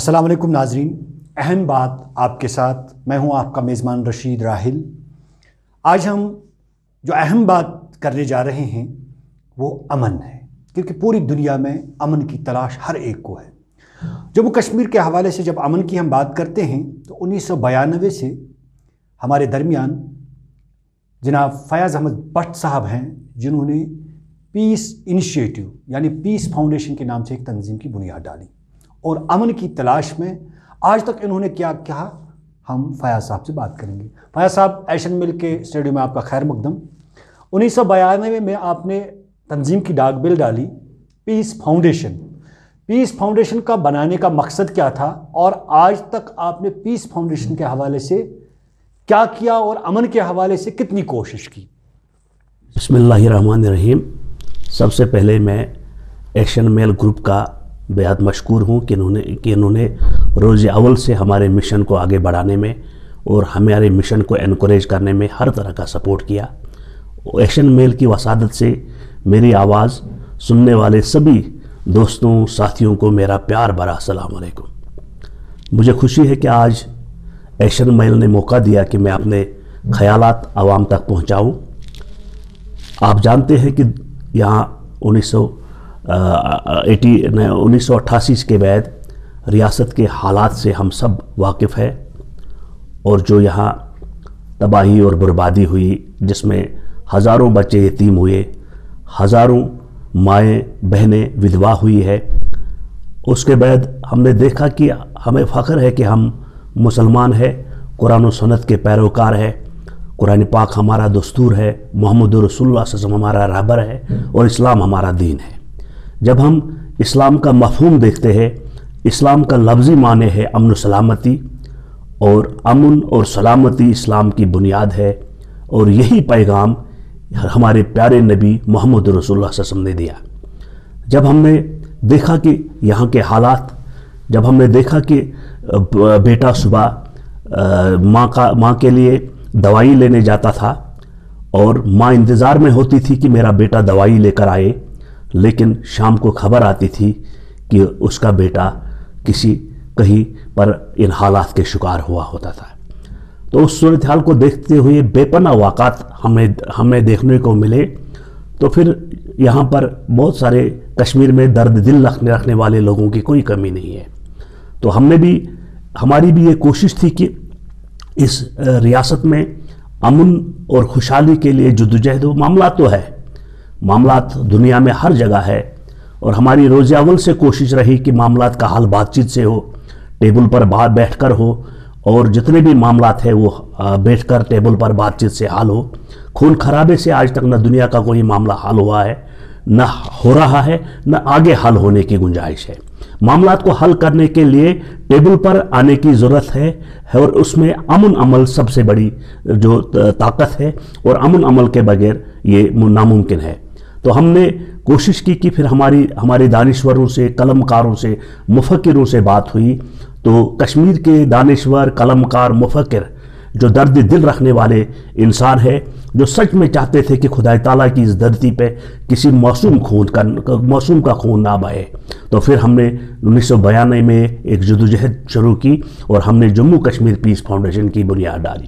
अस्सलाम वालेकुम नाजरीन, अहम बात आपके साथ मैं हूं आपका मेज़बान रशीद राहिल। आज हम जो अहम बात करने जा रहे हैं वो अमन है, क्योंकि पूरी दुनिया में अमन की तलाश हर एक को है। जम्मू कश्मीर के हवाले से जब अमन की हम बात करते हैं तो 1992 से हमारे दरमियान जनाब फयाज़ अहमद भट्ट साहब हैं, जिन्होंने पीस इनिशिएटिव यानी पीस फाउंडेशन के नाम से एक तंजीम की बुनियाद डाली और अमन की तलाश में आज तक इन्होंने क्या कहा, हम फयाज़ साहब से बात करेंगे। फयाज़ साहब, एशियन मिल के स्टेडियम में आपका खैर मकदम। 1992 में आपने तंजीम की डाक बिल डाली पीस फाउंडेशन। पीस फाउंडेशन का बनाने का मकसद क्या था और आज तक आपने पीस फाउंडेशन के हवाले से क्या किया और अमन के हवाले से कितनी कोशिश की? बिस्मिल्लाहिर्रहमानिर्रहीम। सबसे पहले मैं एशियन मेल ग्रुप का बेहद मशकूर हूँ कि इन्होंने रोज़ अव्वल से हमारे मिशन को आगे बढ़ाने में और हमारे मिशन को एनकरेज करने में हर तरह का सपोर्ट किया। एशियन मेल की वसादत से मेरी आवाज़ सुनने वाले सभी दोस्तों साथियों को मेरा प्यार भरा अस्सलाम वालेकुम। मुझे खुशी है कि आज एशियन मेल ने मौका दिया कि मैं अपने ख़यालात आवाम तक पहुँचाऊँ। आप जानते हैं कि यहाँ 1988 के बाद रियासत के हालात से हम सब वाकिफ़ हैं और जो यहाँ तबाही और बर्बादी हुई, जिसमें हज़ारों बच्चे यतीम हुए, हज़ारों माएँ बहनें विधवा हुई है, उसके बाद हमने देखा कि हमें फ़ख्र है कि हम मुसलमान हैं, कुरान और सुन्नत के पैरोकार हैं, कुरान पाक हमारा दस्तूर है, मोहम्मद रसूलुल्लाह सल्लल्लाहु अलैहि वसल्लम हमारा रहबर है और इस्लाम हमारा दीन है। जब हम इस्लाम का मफ़हूम देखते हैं, इस्लाम का लफ्ज़ी माने है अमन सलामती, और अमन और सलामती इस्लाम की बुनियाद है और यही पैगाम हमारे प्यारे नबी मोहम्मद रसूलुल्लाह सल्लल्लाहु अलैहि वसल्लम ने दिया। जब हमने देखा कि यहाँ के हालात, जब हमने देखा कि बेटा सुबह माँ के लिए दवाई लेने जाता था और माँ इंतज़ार में होती थी कि मेरा बेटा दवाई लेकर आए, लेकिन शाम को खबर आती थी कि उसका बेटा कहीं पर इन हालात के शिकार हुआ होता था। तो उस सूरत हाल को देखते हुए बेपनाह वाक़ात हमें देखने को मिले। तो फिर यहाँ पर बहुत सारे कश्मीर में दर्द दिल रखने वाले लोगों की कोई कमी नहीं है। तो हमारी भी ये कोशिश थी कि इस रियासत में अमन और खुशहाली के लिए जद्दोजहद मामला तो है, मामलात दुनिया में हर जगह है, और हमारी रोज़ अव्वल से कोशिश रही कि मामलात का हल बातचीत से हो, टेबल पर बैठकर हो, और जितने भी मामलात हैं वो बैठकर टेबल पर बातचीत से हल हो। खून खराबे से आज तक न दुनिया का कोई मामला हल हुआ है, न हो रहा है, न आगे हल होने की गुंजाइश है। मामलात को हल करने के लिए टेबल पर आने की ज़रूरत है और उसमें अमन अमल सबसे बड़ी जो ताकत है, और अमन अमल के बगैर ये नामुमकिन है। तो हमने कोशिश की कि फिर हमारे दानिश्वरों से, कलमकारों से, मुफक्किरों से बात हुई। तो कश्मीर के दानिश्वर, कलमकार, मुफक्किर जो दर्द दिल रखने वाले इंसान है, जो सच में चाहते थे कि खुदा ताला की इस धरती पे किसी मासूम का खून ना बहे, तो फिर हमने 1992 में एक जद्दोजहद शुरू की और हमने जम्मू कश्मीर पीस फाउंडेशन की बुनियाद डाली,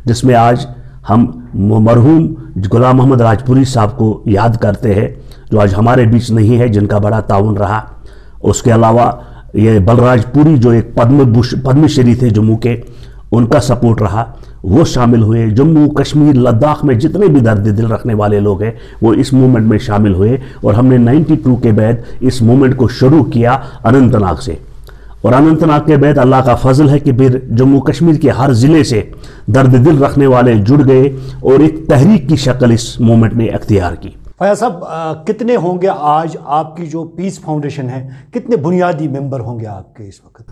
जिसमें आज हम मरहूम गुलाम मोहम्मद राजपुरी साहब को याद करते हैं, जो आज हमारे बीच नहीं है, जिनका बड़ा ताउन रहा। उसके अलावा ये बलराजपुरी जो एक पद्मश्री थे जम्मू के, उनका सपोर्ट रहा, वो शामिल हुए। जम्मू कश्मीर लद्दाख में जितने भी दर्द दिल रखने वाले लोग हैं वो इस मूवमेंट में शामिल हुए, और हमने 92 के बाद इस मूवमेंट को शुरू किया अनंतनाग से, और अनंतनाग के बाद अल्लाह का फजल है कि फिर जम्मू कश्मीर के हर ज़िले से दर्द दिल रखने वाले जुड़ गए और एक तहरीक की शक्ल इस मूवमेंट ने अख्तियार की। फयाज़ साहब, कितने होंगे आज आपकी जो पीस फाउंडेशन है, कितने बुनियादी मेंबर होंगे आपके इस वक्त?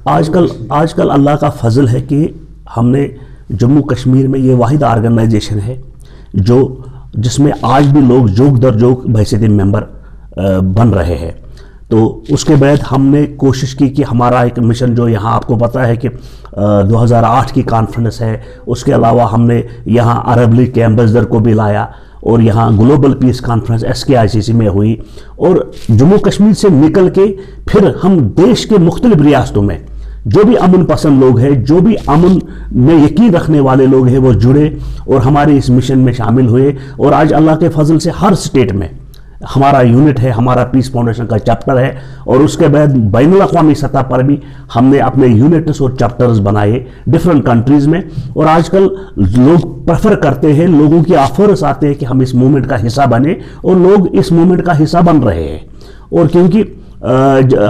आजकल अल्लाह का फजल है कि हमने जम्मू कश्मीर में ये वाहिद ऑर्गेनाइजेशन है जिसमें आज भी लोग जोग दर जोग बहैसियत मेंबर बन रहे हैं। तो उसके बाद हमने कोशिश की कि हमारा एक मिशन, जो यहाँ आपको पता है कि 2008 की कॉन्फ्रेंस है, उसके अलावा हमने यहाँ अरब लीग के एम्बेसडर को भी लाया, और यहाँ ग्लोबल पीस कॉन्फ्रेंस SKICC में हुई, और जम्मू कश्मीर से निकल के फिर हम देश के मुख्तलिफ रियासतों में جو بھی امن پسند لوگ ہیں، جو بھی امن میں یقین رکھنے والے لوگ ہیں، وہ جڑے اور ہمارے اس مشن میں شامل ہوئے. اور آج اللہ کے فضل سے ہر سٹیٹ میں ہمارا یونٹ ہے، ہمارا پیس فاؤنڈیشن کا چیپٹر ہے. اور اس کے بعد بین الاقوامی سطح پر بھی ہم نے اپنے یونٹس اور چیپٹرز بنائے ڈفرینٹ کنٹریز میں. اور آج کل لوگ پریفر کرتے ہیں، لوگوں کی آفرز آتے ہیں کہ ہم اس موومنٹ کا حصہ بنیں، اور لوگ اس موومنٹ کا حصہ بن رہے ہیں. اور کیونکہ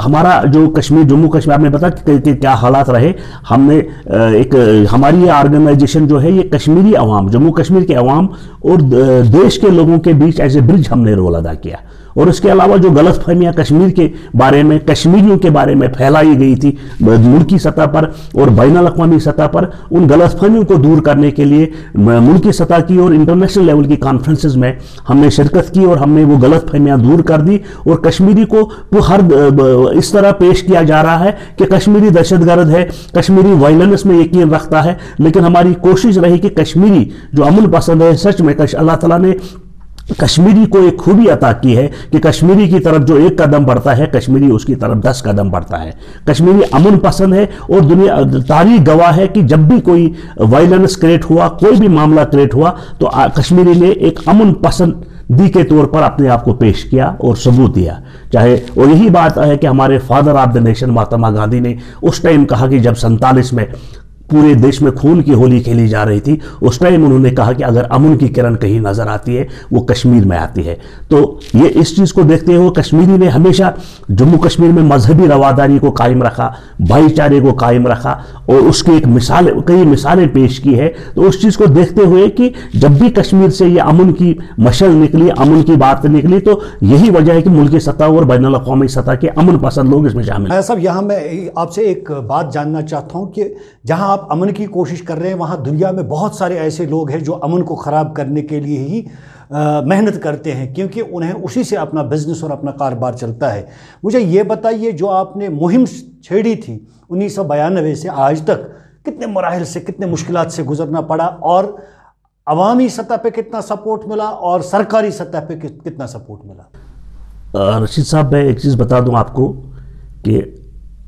ہمارا جو کشمیر، جموں کشمیر میں پتا کہ کیا حالات رہے، ہم نے ایک ہماری یہ آرگنائزیشن جو ہے یہ کشمیری عوام، جموں کشمیر کے عوام اور دیش کے لوگوں کے بیچ ایز اے برج ہم نے رول ادا کیا. اور اس کے علاوہ جو غلط فہمیاں کشمیر کے بارے میں، کشمیریوں کے بارے میں پھیلائی گئی تھی ملکی سطح پر اور بین الاقوامی سطح پر، ان غلط فہمیوں کو دور کرنے کے لیے ملکی سطح کی اور انٹرنیشنل لیول کی کانفرنسز میں ہم نے شرکت کی، اور ہم نے وہ غلط فہمیاں دور کر دی. اور کشمیری کو وہ ہر اس طرح پیش کیا جا رہا ہے کہ کشمیری دہشت گرد ہے، کشمیری وائلنس میں یقین رکھتا ہے. لیکن ہماری کوشش رہی کہ کشمیری جو امن پسند ہے، سچ میں اللہ تعالیٰ نے کشمیری کو ایک خوبی عطا کی ہے کہ کشمیری کی طرف جو ایک قدم بڑھتا ہے، کشمیری اس کی طرف 10 قدم بڑھتا ہے. کشمیری امن پسند ہے، اور دنیا تاریخ گواہ ہے کہ جب بھی کوئی وائلنس کریٹ ہوا، کوئی بھی معاملہ کریٹ ہوا، تو کشمیری نے ایک امن پسندی کے طور پر اپنے آپ کو پیش کیا اور ثبوت دیا. چاہے اور یہی بات ہے کہ ہمارے father of the nation Mahatma Gandhi نے اس ٹائم کہا کہ جب 47 میں پورے دیش میں خون کی ہولی کھیلی جا رہی تھی، اس ٹائم انہوں نے کہا کہ اگر امن کی کرن کہیں نظر آتی ہے وہ کشمیر میں آتی ہے. تو یہ اس چیز کو دیکھتے ہوئے کشمیری نے ہمیشہ جموں کشمیر میں مذہبی رواداری کو قائم رکھا، بھائی چارے کو قائم رکھا، اور اس کی کئی مثالیں پیش کی ہے. تو اس چیز کو دیکھتے ہوئے کہ جب بھی کشمیر سے یہ امن کی مشعل نکلی، امن کی بات نکلی، تو یہی وجہ ہے کہ ملکی سطح اور بین الاقوامی سطح کے امن پسند لوگ اس میں شامل ہیں. صاحب، یہاں میں آپ سے ایک بات جاننا چاہتا ہوں کہ جہاں آپ امن کی کوشش کر رہے ہیں، وہاں دنیا میں بہت سارے ایسے لوگ ہیں جو امن کو خراب کرنے کے لیے ہی محنت کرتے ہیں، کیونکہ انہیں اسی سے اپنا بزنس اور اپنا کاروبار چلتا ہے. مجھے یہ بتائیے، جو آپ نے مہم چھیڑی تھی 1992 سے آج تک، کتنے مراحل سے، کتنے مشکلات سے گزرنا پڑا، اور عوامی سطح پہ کتنا سپورٹ ملا اور سرکاری سطح پہ کتنا سپورٹ ملا؟ رشید صاحب، میں ایک چیز بتا دوں آپ کو کہ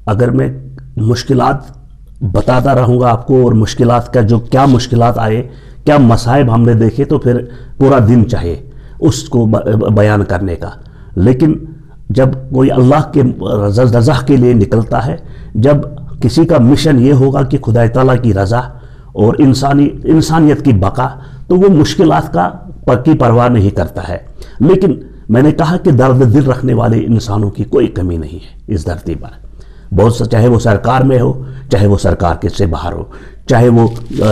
اگر میں مشکلات بتاتا رہوں گا آپ کو، اور مشکلات کا جو کیا مشکلات آئے، کیا مصائب ہم نے دیکھے، تو پھر پورا دن چاہے اس کو بیان کرنے کا. لیکن جب کوئی اللہ کے رضا کے لیے نکلتا ہے، جب کسی کا مشن یہ ہوگا کہ خدا تعالیٰ کی رضا اور انسانیت کی بقا، تو وہ مشکلات کی پرواہ نہیں کرتا ہے. لیکن میں نے کہا کہ درد دل رکھنے والے انسانوں کی کوئی کمی نہیں ہے اس دھرتی پر. چاہے وہ سرکار میں ہو، چاہے وہ سرکار کے سے باہر ہو، چاہے وہ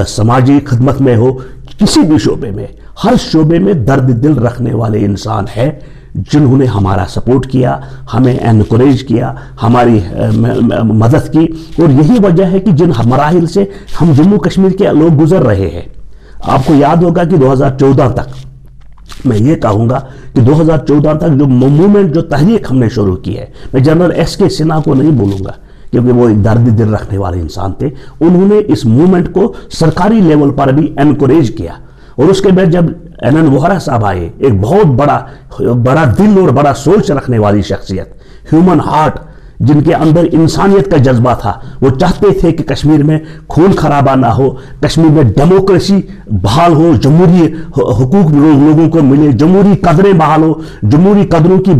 سماجی خدمت میں ہو، کسی بھی شعبے میں، ہر شعبے میں درد دل رکھنے والے انسان ہیں جنہوں نے ہمارا سپورٹ کیا، ہمیں انکریج کیا، ہماری مدد کی. اور یہی وجہ ہے کہ جن مراحل سے ہم جموں کشمیر کے لوگ گزر رہے ہیں. آپ کو یاد ہوگا کہ 2014 تک، میں یہ کہوں گا کہ 2014 تک جو موومنٹ، جو تحریک ہم نے شروع کی ہے، میں جنرل ایس کے سنہا کو نہیں بولوں گا کیونکہ وہ ایک درد دل رکھنے والے انسان تھے. انہوں نے اس موومنٹ کو سرکاری لیول پر بھی انکریج کیا. اور اس کے بعد جب این ووہرا صاحب آئے، ایک بہت بڑا دل اور بڑا سوچ رکھنے والی شخصیت، ہیومن ہارٹ، جن کے اندر انسانیت کا جذبہ تھا. وہ چاہتے تھے کہ کشمیر میں خون خرابہ نہ ہو، کشمیر میں ڈیموکریسی بحال ہو، جمہوری حقوق لوگوں کو ملے، جمہوری قدریں بحال ہو، جمہوری قدروں کی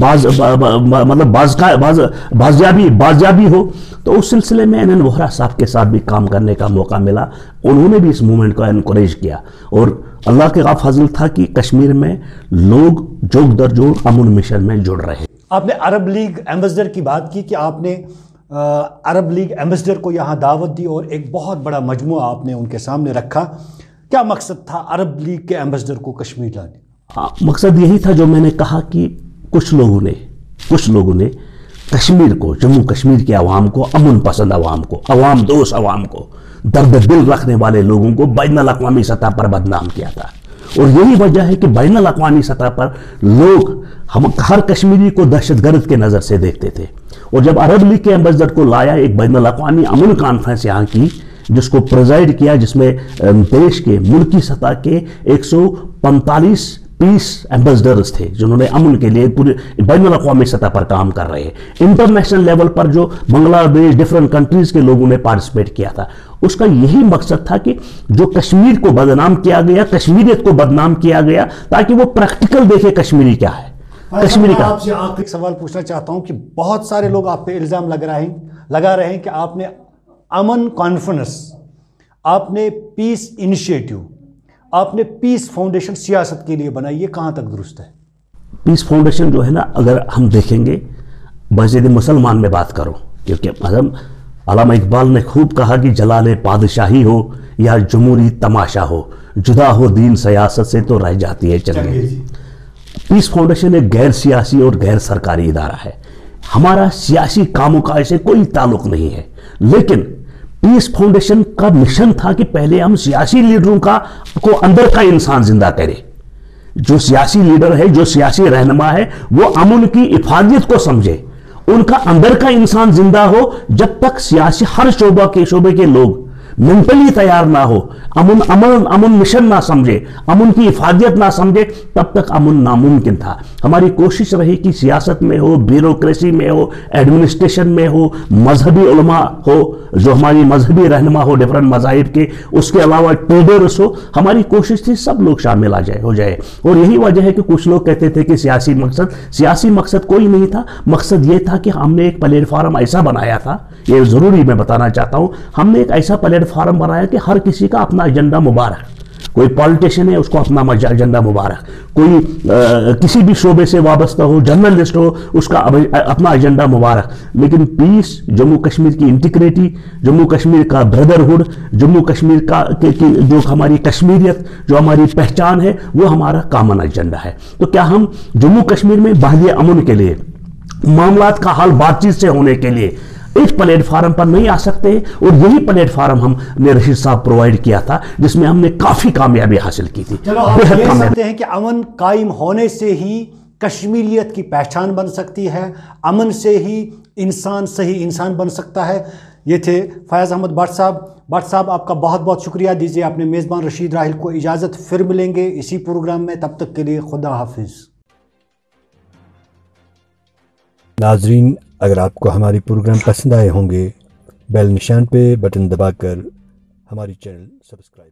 بازیابی ہو. تو اس سلسلے میں این ووہرا صاحب کے ساتھ بھی کام کرنے کا موقع ملا. انہوں نے بھی اس موومنٹ کو انکریج کیا، اور اللہ کے فضل تھا کہ کشمیر میں لوگ جوگ در جوگ امن مشن میں جڑ رہے. آپ نے عرب لیگ ایمبیسڈر کی بات کی کہ آپ نے عرب لیگ ایمبیسڈر کو یہاں دعوت دی اور ایک بہت بڑا مجموعہ آپ نے ان کے سامنے رکھا. کیا مقصد تھا عرب لیگ کے ایمبیسڈر کو کشمیر لانے؟ مقصد یہی تھا جو میں نے کہا کہ کچھ لوگوں نے کشمیر کو، جموں کشمیر کے عوام کو، امن پسند عوام کو، عوام دوست عوام کو، درد دل رکھنے والے لوگوں کو بین الاقوامی سطح پر بدنام کیا تھا. اور یہی وجہ ہے کہ بین الاقوامی سطح پر لوگ ہر کشمیری کو دہشت گرد کے نظر سے دیکھتے تھے. اور جب عرب لیگ کے ایمبیسڈر کو لایا، ایک بین الاقوامی امن کانفرنس یہاں کی، جس کو پریزائڈ کیا، جس میں دیش کے ملکی سطح کے 145 पीस एम्बेसडर्स थे जिन्होंने अमन के लिए पूरे बैनुल-अक़वामी सतह पर काम कर रहे हैं। इंटरनेशनल लेवल पर जो बांग्लादेश डिफरेंट कंट्रीज के लोगों ने पार्टिसिपेट किया था, उसका यही मकसद था कि जो कश्मीर को बदनाम किया गया, कश्मीरियत को बदनाम किया गया, ताकि वो प्रैक्टिकल देखे कश्मीरी क्या है। कश्मीरी का आपसे आखिरी सवाल पूछना चाहता हूं कि बहुत सारे लोग आप पे इल्ज़ाम लगा रहे हैं कि आपने अमन कॉन्फ्रेंस, आपने पीस इनिशिएटिव, आपने पीस फाउंडेशन सियासत के लिए बनाई, ये कहां तक दुरुस्त है? पीस फाउंडेशन जो है ना, अगर हम देखेंगे मस्जिद मुसलमान में बात करो, क्योंकि अल्लामा इकबाल ने खूब कहा कि जलाले पादशाही हो या जमहूरी तमाशा हो, जुदा हो दीन सियासत से तो रह जाती है चलने। पीस फाउंडेशन एक गैर सियासी और गैर सरकारी इदारा है। हमारा सियासी कामों का ऐसे कोई ताल्लुक नहीं है, लेकिन पीस फाउंडेशन का मिशन था कि पहले हम सियासी लीडरों को अंदर का इंसान जिंदा करें। जो सियासी लीडर है, जो सियासी रहनुमा है, वो अमन की हिफाजत को समझे, उनका अंदर का इंसान जिंदा हो। जब तक सियासी हर शोबे के लोग मेंटली तैयार ना हो, अमन मिशन ना समझे, अमन की हिफाजत ना समझे, तब तक अमन नामुमकिन था। हमारी कोशिश रही कि सियासत में हो, ब्यूरोक्रेसी में हो, एडमिनिस्ट्रेशन में हो, मजहबी उलमा हो, जो हमारी मजहबी रहनुमा हो डिफरेंट मज़ाहिब के, उसके अलावा ट्रेडर्स हो, हमारी कोशिश थी सब लोग शामिल हो जाए। और यही वजह है कि कुछ लोग कहते थे कि सियासी मकसद कोई नहीं था। मकसद ये था कि हमने एक प्लेटफार्म ऐसा बनाया था, ये ज़रूरी मैं बताना चाहता हूँ, हमने एक ऐसा प्लेटफार्म बनाया कि हर किसी का अपना एजेंडा मुबारक। कोई पॉलिटिशियन है, उसको अपना एजेंडा मुबारक, कोई किसी भी शोबे से वाबस्ता हो, जर्नलिस्ट हो, उसका अपना एजेंडा मुबारक। लेकिन पीस, जम्मू कश्मीर की इंटीग्रिटी, जम्मू कश्मीर का ब्रदरहुड, जम्मू कश्मीर का जो हमारी कश्मीरियत, जो हमारी पहचान है, वो हमारा कॉमन एजेंडा है। तो क्या हम जम्मू कश्मीर में बहली अमन के लिए, मामलात का हल बातचीत से होने के लिए एक प्लेटफार्म पर नहीं आ सकते? और यही प्लेटफार्म हमने रशीद साहब प्रोवाइड किया था, जिसमें हमने काफी कामयाबी हासिल की थी। चलो, आप कह सकते हैं कि अमन कायम होने से ही कश्मीरियत की पहचान बन सकती है, अमन से ही इंसान सही इंसान बन सकता है। ये थे फैज़ अहमद भट्ट साहब, आपका बहुत बहुत शुक्रिया। दीजिए अपने मेज़बान रशीद राहिल को इजाज़त, फिर मिलेंगे इसी प्रोग्राम में, तब तक के लिए खुदा हाफिज़। नाजरीन, अगर आपको हमारी प्रोग्राम पसंद आए होंगे, बेल निशान पे बटन दबाकर हमारी चैनल सब्सक्राइब